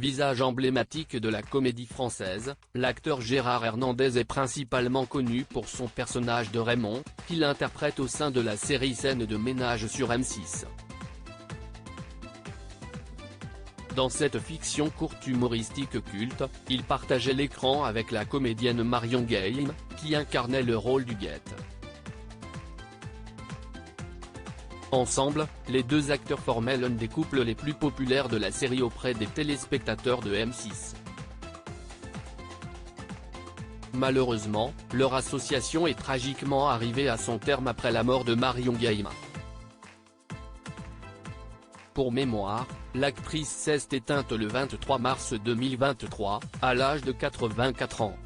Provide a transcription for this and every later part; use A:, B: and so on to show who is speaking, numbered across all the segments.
A: Visage emblématique de la comédie française, l'acteur Gérard Hernandez est principalement connu pour son personnage de Raymond, qu'il interprète au sein de la série Scènes de ménage sur M6. Dans cette fiction courte humoristique culte, il partageait l'écran avec la comédienne Marion Game, qui incarnait le rôle du Guette. Ensemble, les deux acteurs formaient l'un des couples les plus populaires de la série auprès des téléspectateurs de M6. Malheureusement, leur association est tragiquement arrivée à son terme après la mort de Marion Game. Pour mémoire, l'actrice s'est éteinte le 23 mars 2023, à l'âge de 84 ans.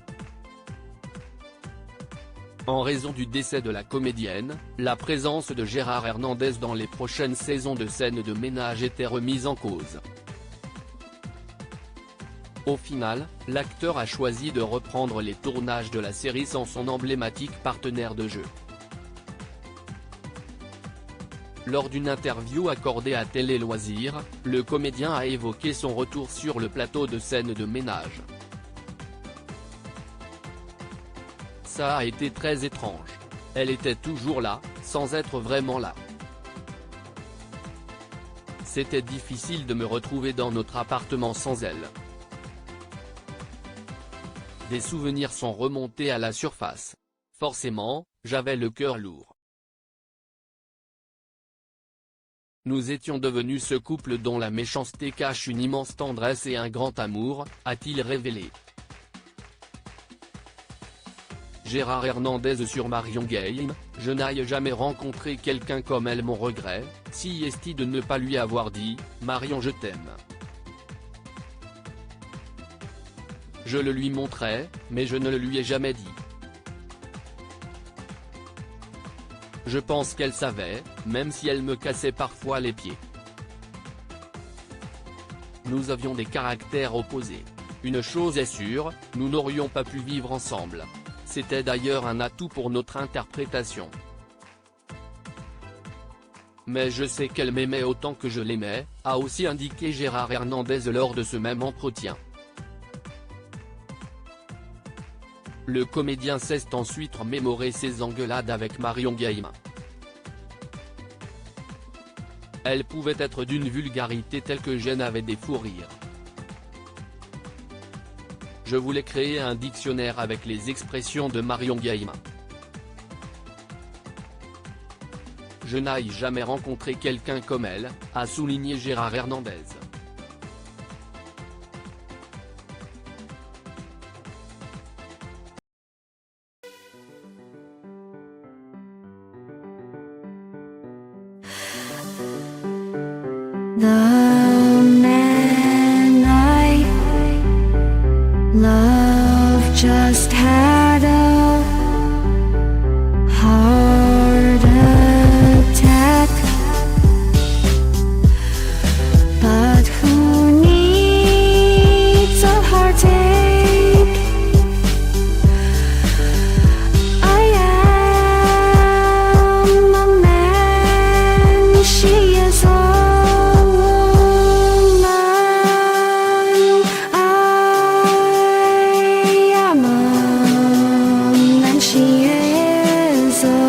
A: En raison du décès de la comédienne, la présence de Gérard Hernandez dans les prochaines saisons de Scènes de ménage était remise en cause. Au final, l'acteur a choisi de reprendre les tournages de la série sans son emblématique partenaire de jeu. Lors d'une interview accordée à Télé Loisirs, le comédien a évoqué son retour sur le plateau de Scènes de ménage. Ça a été très étrange. Elle était toujours là, sans être vraiment là. C'était difficile de me retrouver dans notre appartement sans elle. Des souvenirs sont remontés à la surface. Forcément, j'avais le cœur lourd. Nous étions devenus ce couple dont la méchanceté cache une immense tendresse et un grand amour, a-t-il révélé. Gérard Hernandez sur Marion Game, je n'ai jamais rencontré quelqu'un comme elle, mon regret, si est de ne pas lui avoir dit, Marion je t'aime. Je le lui montrais, mais je ne le lui ai jamais dit. Je pense qu'elle savait, même si elle me cassait parfois les pieds. Nous avions des caractères opposés. Une chose est sûre, nous n'aurions pas pu vivre ensemble. C'était d'ailleurs un atout pour notre interprétation. Mais je sais qu'elle m'aimait autant que je l'aimais, a aussi indiqué Gérard Hernandez lors de ce même entretien. Le comédien s'est ensuite remémoré ses engueulades avec Marion Game. Elles pouvaient être d'une vulgarité telle que je n'avais des fous rires. Je voulais créer un dictionnaire avec les expressions de Marion Game. Je n'ai jamais rencontré quelqu'un comme elle, a souligné Gérard Hernandez.
B: The man I love just had a heart attack, but who needs a heartache? I am a man, she is a she is a